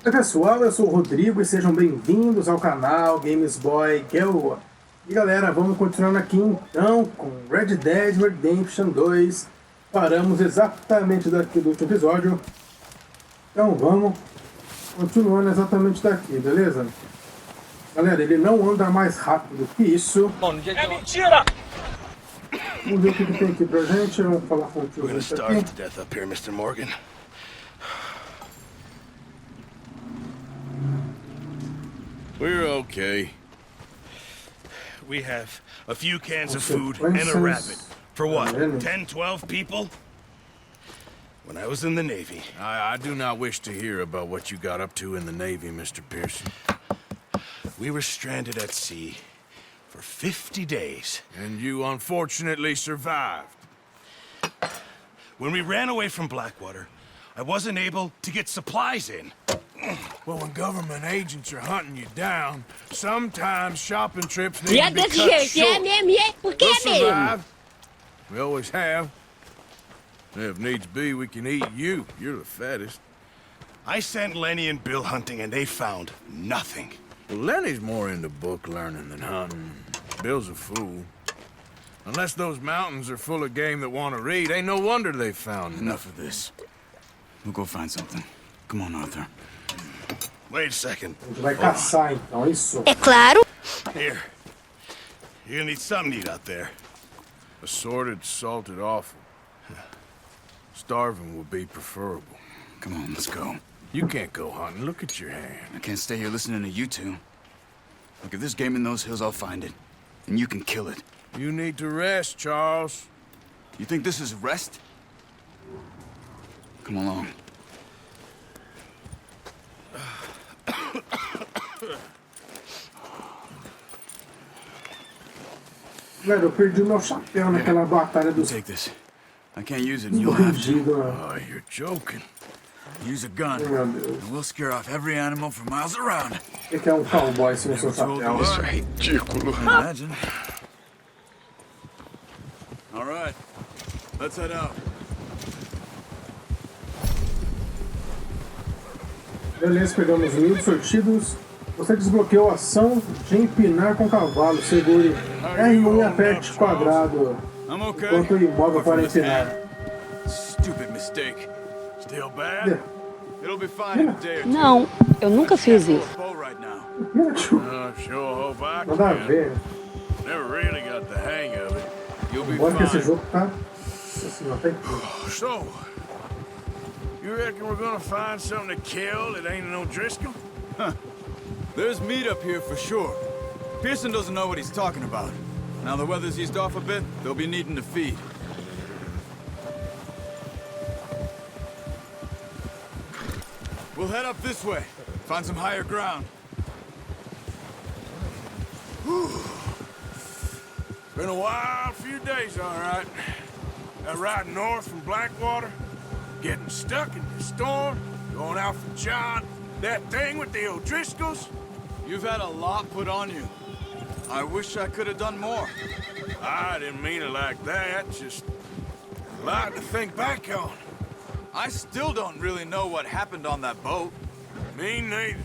Oi pessoal, eu sou o Rodrigo e sejam bem-vindos ao canal Games Boy Girl. E galera, vamos continuando aqui então com Red Dead Redemption 2. Paramos exatamente daqui do último episódio. Então vamos continuando exatamente daqui, beleza? Galera, ele não anda mais rápido que isso. É mentira! Vamos ver o que tem aqui pra gente. Vamos falar com o tio aqui. We're okay. We have a few cans of food and a rabbit. For what, 10, 12 people? When I was in the Navy... I do not wish to hear about what you got up to in the Navy, Mr. Pearson. We were stranded at sea for 50 days. And you unfortunately survived. When we ran away from Blackwater, I wasn't able to get supplies in. Well, when government agents are hunting you down, sometimes shopping trips need E é to be desse cut jeito, é short. mesmo, e é porque We'll é mesmo. survive. We always have. If needs be, we can eat you. You're the fattest. I sent Lenny and Bill hunting and they found nothing. Well, Lenny's more into book learning than hunting. Bill's a fool. Unless those mountains are full of game that want to read, ain't no wonder they found Enough of this. We'll go find something. Come on, Arthur. Wait a second. A gente vai caçar então, é isso. É claro. Here. You're gonna need something to eat out there. assorted, salted offal. Starving would be preferable. Come on, let's go. You can't go hunting. Look at your hand. I can't stay here listening to you two. Look, if there's game in those hills, I'll find it. And you can kill it. You need to rest, Charles. You think this is rest? Come along. Velho, eu perdi meu chapéu naquela batalha dos Take this. I can't use it, and you'll have to. bandidos, né? Oh, you're joking. Use a gun, Meu Deus. and we'll scare off every animal for miles around. O que é um cowboy sem o seu chapéu? Isso é ridículo. Imagine. All right, let's head out. Beleza, pegamos livros sortidos. Você desbloqueou a ação de empinar com cavalo. Segure R1 e aperte quadrado I'm okay. enquanto o imóvel para empinar. Stupid mistake. Still bad? It'll be fine in a day or two. Não, eu nunca fiz isso. Bow right now. Sure hope I Nada a can. ver. Never really got the hang of it. You'll be Bora que esse fine. jogo tá... Assim, não tem tudo. So, you reckon we're gonna find something to kill that ain't no Driscoll? There's meat up here for sure. Pearson doesn't know what he's talking about. Now the weather's eased off a bit, they'll be needing to feed. We'll head up this way. Find some higher ground. Been a wild few days, all right. That ride north from Blackwater, getting stuck in the storm, going out from John, that thing with the O'Driscolls. You've had a lot put on you. I wish I could have done more. I didn't mean it like that, just a lot to think back on. I still don't really know what happened on that boat. Me neither.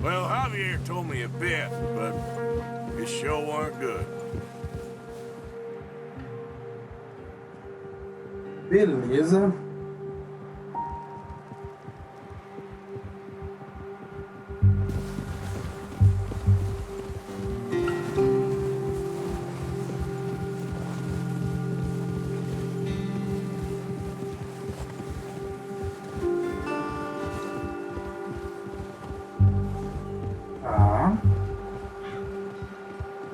Well, Javier told me a bit, but it sure weren't good. Beleza. Tá.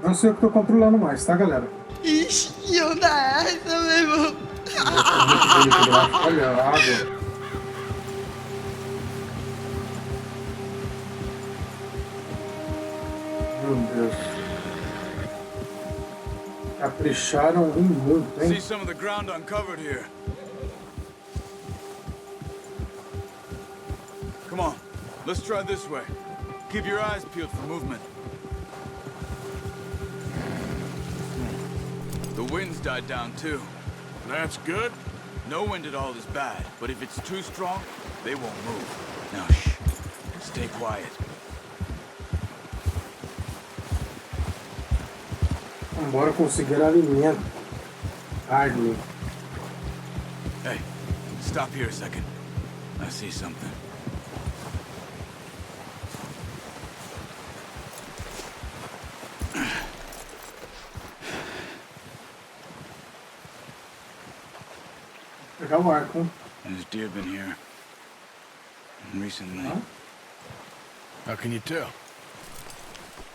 Não sei o que tô controlando mais, tá, galera? Ixi, eu da essa, meu irmão. Olha a água. Meu Deus. Capricharam em muito, See hein? some of the ground uncovered here. Come on, let's try this way. Keep your eyes peeled for movement. The wind's died down too. That's good. No wind at all is bad, but if it's too strong, they won't move. Now, shh. Stay quiet. Vambora conseguir alimento. Carne. Hey, stop here a second. I see something. Pegar o arco. There's deer been here recently. Huh? How can you tell?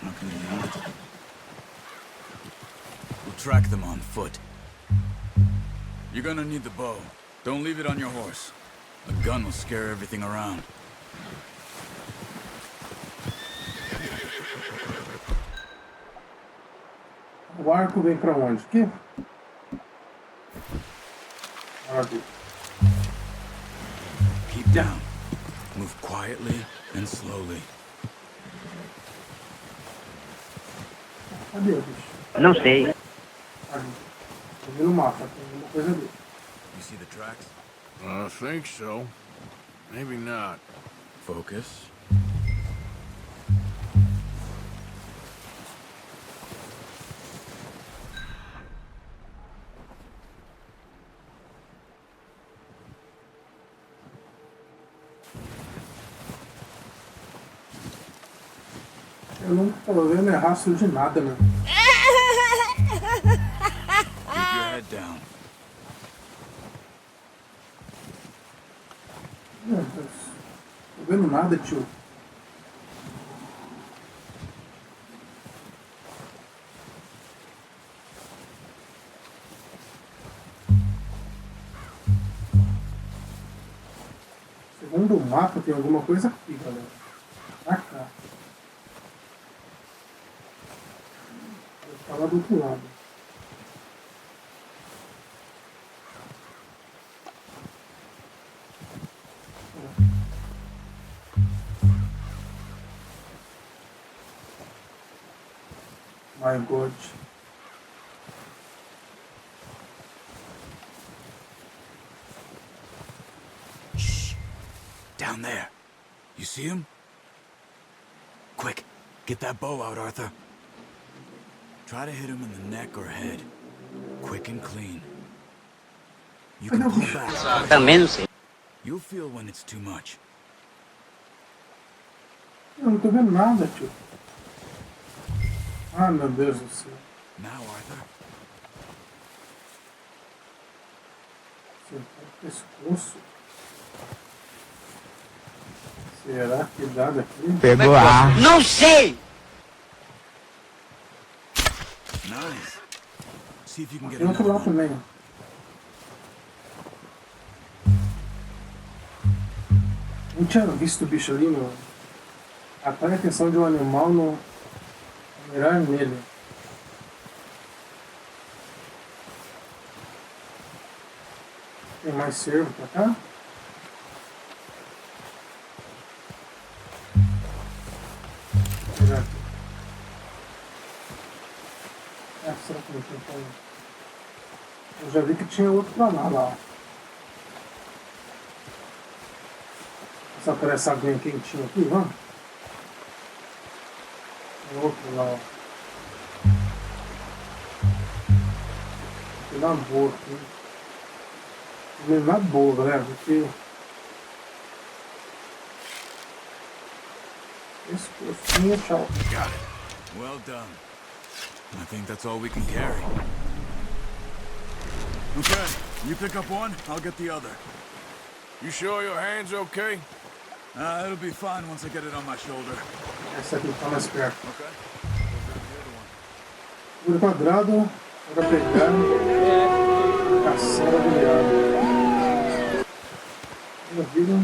How can you know? We'll track them on foot. You're gonna need the bow. Don't leave it on your horse. A gun will scare everything around. O arco vem pra onde? Aqui? Aqui. Keep down. Move quietly and slowly. Cadê o bicho? Não sei. Ali. Eu vi no mapa, tem alguma coisa ali. You see the tracks? I think so. Maybe not. Focus. Eu não tô vendo é rastro de nada, mano. Keep your head down. Meu Deus. Tô vendo nada, tio. Segundo o mapa, tem alguma coisa aqui, galera. Pra cá. Vou ficar lá do outro lado. My God. Shh. Down there. You see him? Quick, get that bow out, Arthur. Try to hit him in the neck or head. Quick and clean. You can pull back. Também não sei. You'll feel when it's too much. Eu não tô vendo nada, tio. Ah, meu Deus do céu. Now, Arthur. Sentar o pescoço. Será que dá daqui? Pegou a... Não sei! Nice. See if you can get Tem outro another lá one. também. Não tinha visto o bicho ali, meu. Atrai a atenção de um animal no mirar nele. Tem mais cervo pra cá? Vou pegar aqui. Será que não tem como? Eu já vi que tinha outro pra lá, ó. Só por essa aguinha quentinha aqui, vamos? Tem outro lá, ó. Vou dar uma boa aqui. Vou dar boa, galera, porque... Esse coxinha, tchau. Got it. Well done. I think that's all we can carry. Okay, you pick up one, I'll get the other. You sure your hand's okay? It'll be fine once I get it on my shoulder. Essa aqui tá mais perto. Okay. Figura quadrado para pegar a caçada do leão. Maravilha.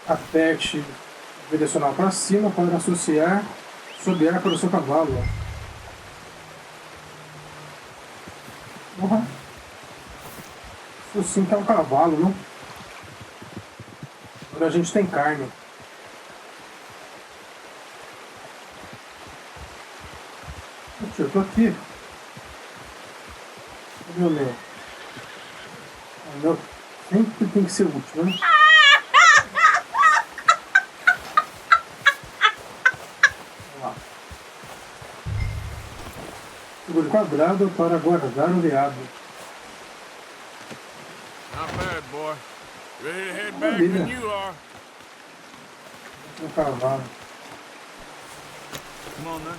Aperte o direcional para cima para associar sobear para o seu cavalo. Porra. Isso sim que é um cavalo, não? Agora a gente tem carne. Eu tô aqui. Cadê o meu? O meu sempre tem que ser útil, né? Lá. Segure quadrado para guardar o veado. Not bad, boy. Ready to head back when you are. Um cavalo. Come on then.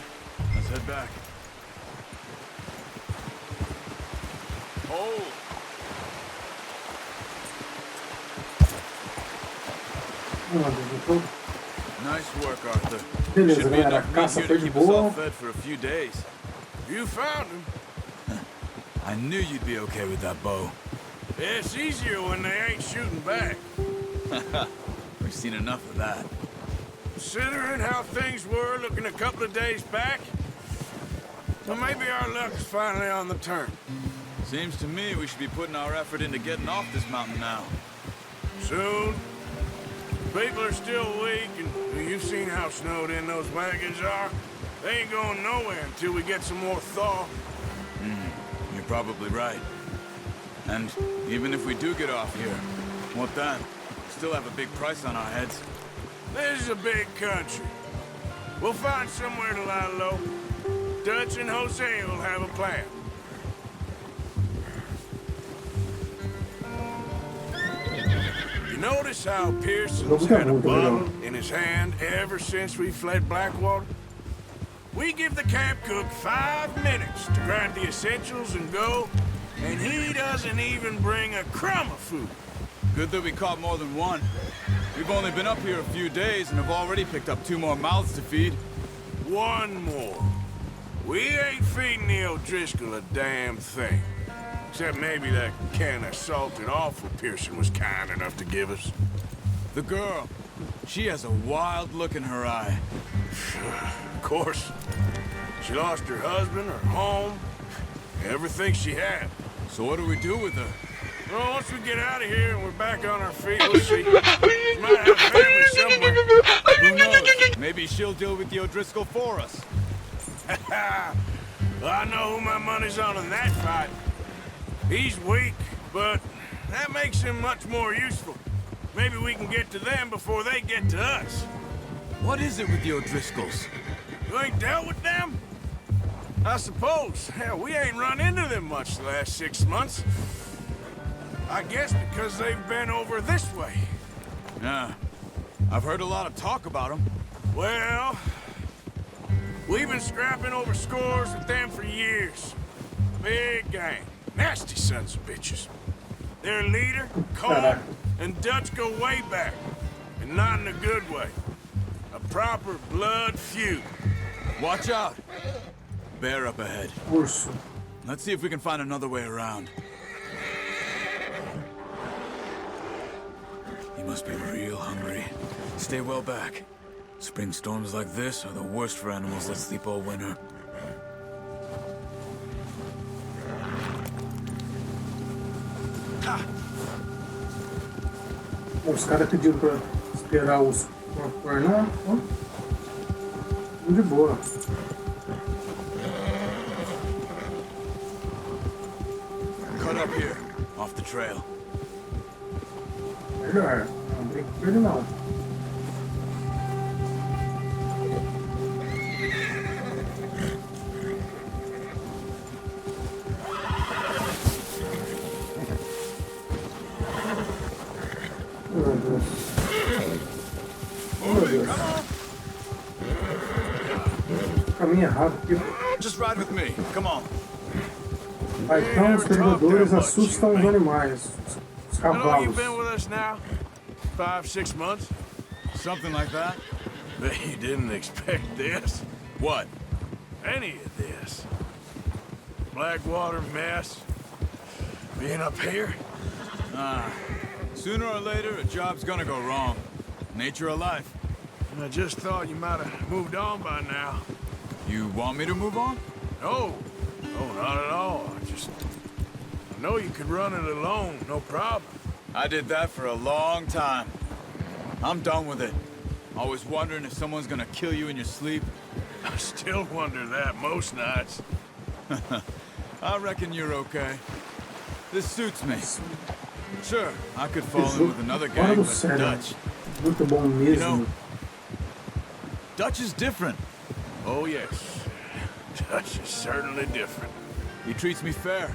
Let's head back. Oh. Nice work, Arthur. Beleza, Should be galera. A enough meat caça here foi to de keep us boa. all fed for a few days. You found him. I knew you'd be okay with that bow. It's easier when they ain't shooting back. We've seen enough of that. Considering how things were looking a couple of days back, well, maybe our luck's finally on the turn. Seems to me we should be putting our effort into getting off this mountain now. Soon. People are still weak, and you've seen how snowed in those wagons are. They ain't going nowhere until we get some more thaw. You're probably right. And even if we do get off here, what then? Still have a big price on our heads. This is a big country. We'll find somewhere to lie low. Dutch and Jose will have a plan. You notice how Pearson's had a bottle in his hand ever since we fled Blackwater? We give the camp cook 5 minutes to grab the essentials and go, and he doesn't even bring a crumb of food. Good that we caught more than one. We've only been up here a few days and have already picked up 2 more mouths to feed. One more. We ain't feeding the O'Driscoll a damn thing. Except maybe that can of salted offal Pearson was kind enough to give us. The girl, she has a wild look in her eye. Of course. She lost her husband, her home, everything she had. So what do we do with her? Well, once we get out of here and we're back on our feet, we'll see. She might have family somewhere. Who knows? Maybe she'll deal with the O'Driscoll for us. Well, I know who my money's on in that fight. He's weak, but that makes him much more useful. Maybe we can get to them before they get to us. What is it with the O'Driscolls? You ain't dealt with them? I suppose. Hell, we ain't run into them much the last 6 months. I guess because they've been over this way. Yeah. I've heard a lot of talk about them. Well, we've been scrapping over scores with them for years. Big gang. Nasty sons of bitches. Their leader, Cole, and Dutch go way back. And not in a good way. A proper blood feud. Watch out! Bear up ahead. Urso. Let's see if we can find another way around. He must be real hungry. Stay well back. Spring storms like this are the worst for animals that sleep all winter. Os caras pediram pra esperar os ornar. De boa. Cut up here, off the trail. Melhor. Não brinco com ele não. Meu Deus. Meu Deus. Caminho errado aqui. Just ride with me. Come on. Então os predadores assustam os animais. Os How long you cavalos. been with us now? 5, 6 months? Something like that? Bet you didn't expect this. What? Any of this. Blackwater mess. Being up here? Sooner or later, a job's gonna go wrong. Nature of life. I just thought you might have moved on by now. You want me to move on? No. No, not at all. I know you could run it alone, no problem. I did that for a long time. I'm done with it. Always wondering if someone's gonna kill you in your sleep. I still wonder that most nights. I reckon you're okay. This suits me. Sure, I could fall in with another gang, but Dutch. Muito bom You know, mesmo. Dutch is different. Oh, yes. Dutch is certainly different. He treats me fair.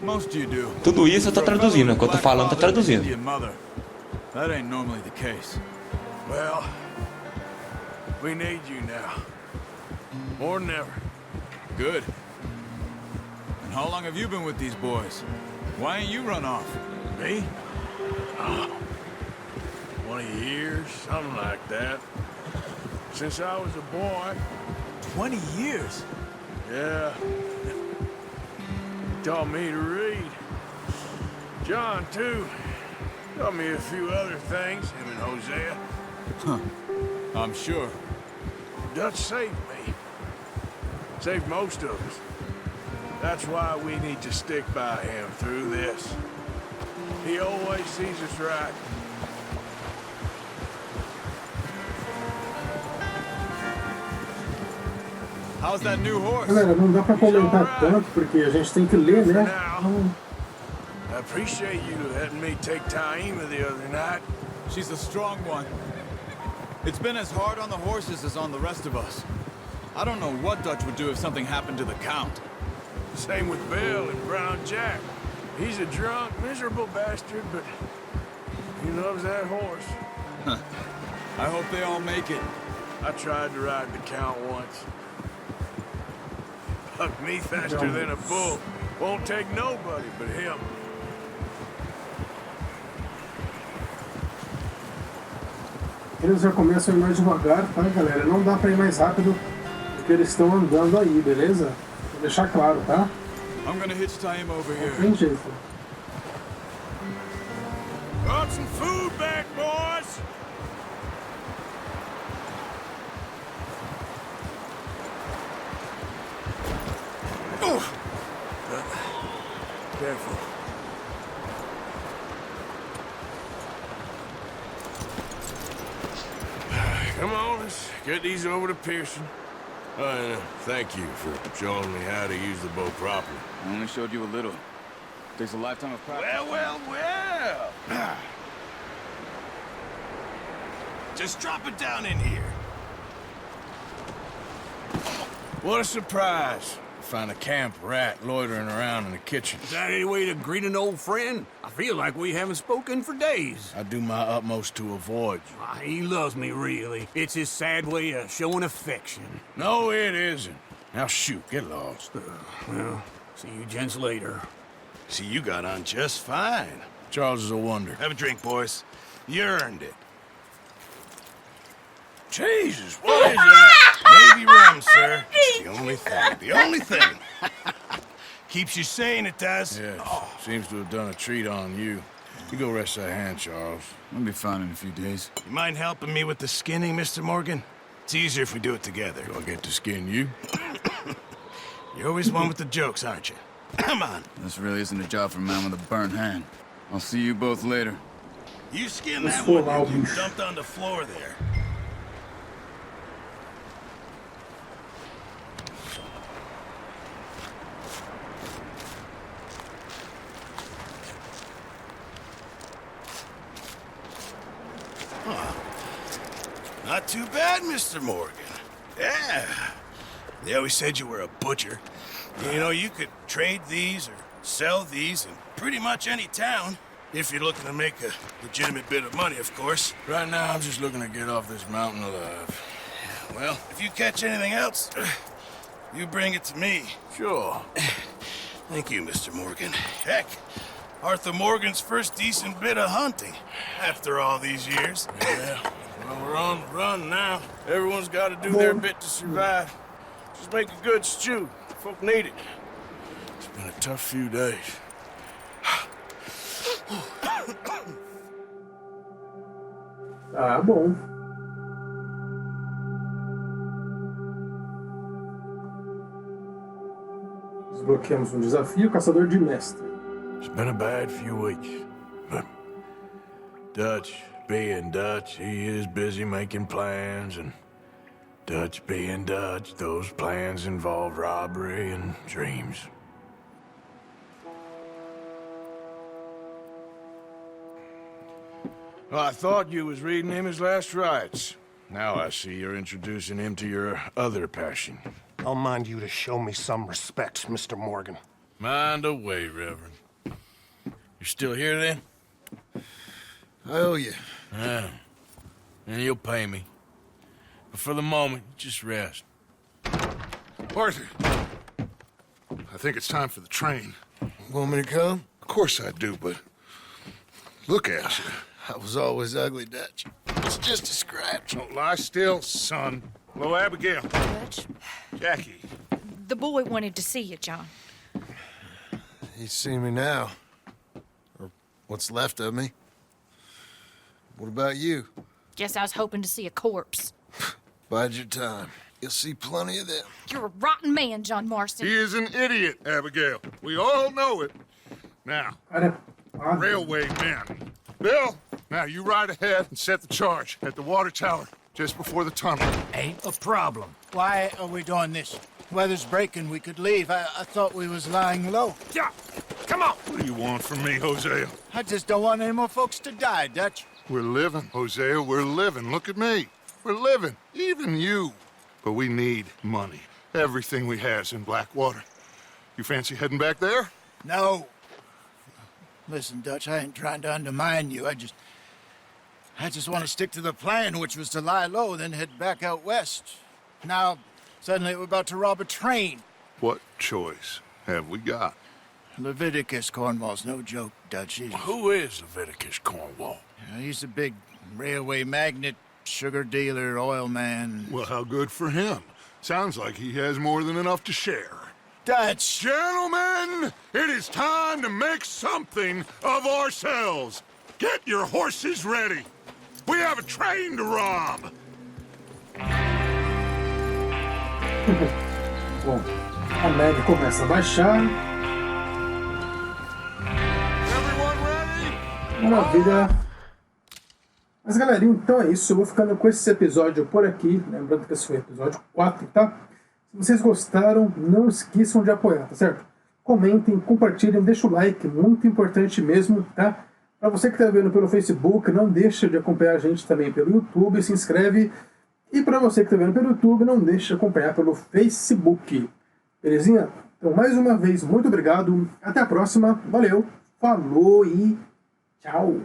Most of you do. Tudo isso eu tô traduzindo, enquanto eu tô falando, tô traduzindo. That ain't normally the case. Well, we need you now. More than ever. Good. And how long have you been with these boys? Why ain't you run off? Me? Oh, 20 years, something like that. Since I was a boy. 20 years? Yeah. He taught me to read. John, too. Taught me a few other things, him and Hosea. Huh. I'm sure. Dutch saved me. Saved most of us. That's why we need to stick by him through this. He always sees us right. How's that new horse? Galera, não dá pra comentar tanto porque a gente tem que ler, né? I appreciate you letting me take Taima the other night. She's a strong one. It's been as hard on the horses as on the rest of us. I don't know what Dutch would do if something happened to the Count. Same with Bill and Brown Jack. He's a drunk, miserable bastard, but he loves that horse. I hope they all make it. I tried to ride the Count once. Bucked me faster than a bull. Won't take nobody but him. Eles já começam a ir mais devagar, tá, galera? Não dá pra ir mais rápido do que eles estão andando aí, beleza? Vou deixar claro, tá? I'm gonna hitch Taima over here. Não tem jeito. Brought some food back, boys! Careful. Come on, let's get these over to Pearson. Thank you for showing me how to use the bow properly. I only showed you a little. Takes a lifetime of practice. Well. Just drop it down in here. What a surprise. Find a camp rat loitering around in the kitchen. Is that any way to greet an old friend? I feel like we haven't spoken for days. I do my utmost to avoid you. He loves me, really. It's his sad way of showing affection. No, it isn't. Now shoot, get lost. Well, see you gents later. See, you got on just fine. Charles is a wonder. Have a drink, boys. You earned it. Jesus, what is that? Navy rum, sir. It's the only thing. The only thing. Keeps you sane, it does. Yes, seems to have done a treat on you. You go rest that hand, Charles. We'll be fine in a few days. You mind helping me with the skinning, Mr. Morgan? It's easier if we do it together. Do I get to skin you? You're always one with the jokes, aren't you? Come on. This really isn't a job for a man with a burnt hand. I'll see you both later. You skin that one you dumped on the floor there. Not too bad, Mr. Morgan. Yeah. They always said you were a butcher. You know, you could trade these or sell these in pretty much any town. If you're looking to make a legitimate bit of money, of course. Right now, I'm just looking to get off this mountain alive. Well, if you catch anything else, you bring it to me. Sure. Thank you, Mr. Morgan. Heck, Arthur Morgan's first decent bit of hunting after all these years. Yeah. Well, we're on the run now. Everyone's got to do their bit to survive. Just make a good stew. Folk need it. It's been a tough few days. Ah, bom. Desbloqueamos desafio, caçador de mestre. It's been a bad few weeks, but Dutch being Dutch, he is busy making plans, and Dutch being Dutch, those plans involve robbery and dreams. Well, I thought you was reading him his last rites. Now I see you're introducing him to your other passion. I'll mind you to show me some respect, Mr. Morgan. Mind away, Reverend. You're still here, then? I owe you. Yeah. And you'll pay me. But for the moment, just rest. Arthur, I think it's time for the train. Want me to come? Of course I do, but look at you. I was always ugly, Dutch. It's just a scratch. Don't lie still, son. Hello, Abigail. Dutch, Jackie. the boy wanted to see you, John. He's seen me now. Or what's left of me. What about you? Guess I was hoping to see a corpse. Bide your time. You'll see plenty of them. You're a rotten man, John Marston. He is an idiot, Abigail. We all know it. Now, railway men. Bill, now you ride ahead and set the charge at the water tower just before the tunnel. Ain't a problem. Why are we doing this? Weather's breaking. We could leave. I thought we was lying low. Yeah, come on. What do you want from me, Hosea? I just don't want any more folks to die, Dutch. We're living, Hosea. We're living. Look at me. We're living. Even you. But we need money. Everything we has in Blackwater. You fancy heading back there? No. Listen, Dutch, I ain't trying to undermine you. I just want to stick to the plan, which was to lie low, then head back out west. Now, suddenly we're about to rob a train. What choice have we got? Leviticus Cornwall's no joke, Dutch. Who is Leviticus Cornwall? He's a big railway magnate, sugar dealer, oil man. Well, how good for him. Sounds like he has more than enough to share. Dutch! Gentlemen, it is time to make something of ourselves. Get your horses ready. We have a train to rob. Bom, a neve começa a baixar. Everyone ready? Maravilha. Mas galerinha, então é isso. Eu vou ficando com esse episódio por aqui. Lembrando que esse foi o episódio 4, tá? Se vocês gostaram, não esqueçam de apoiar, tá certo? Comentem, compartilhem, deixem o like, muito importante mesmo, tá? Para você que está vendo pelo Facebook, não deixa de acompanhar a gente também pelo YouTube, se inscreve. E para você que está vendo pelo YouTube, não deixe de acompanhar pelo Facebook. Belezinha? Então, mais uma vez, muito obrigado. Até a próxima. Valeu. Falou e tchau.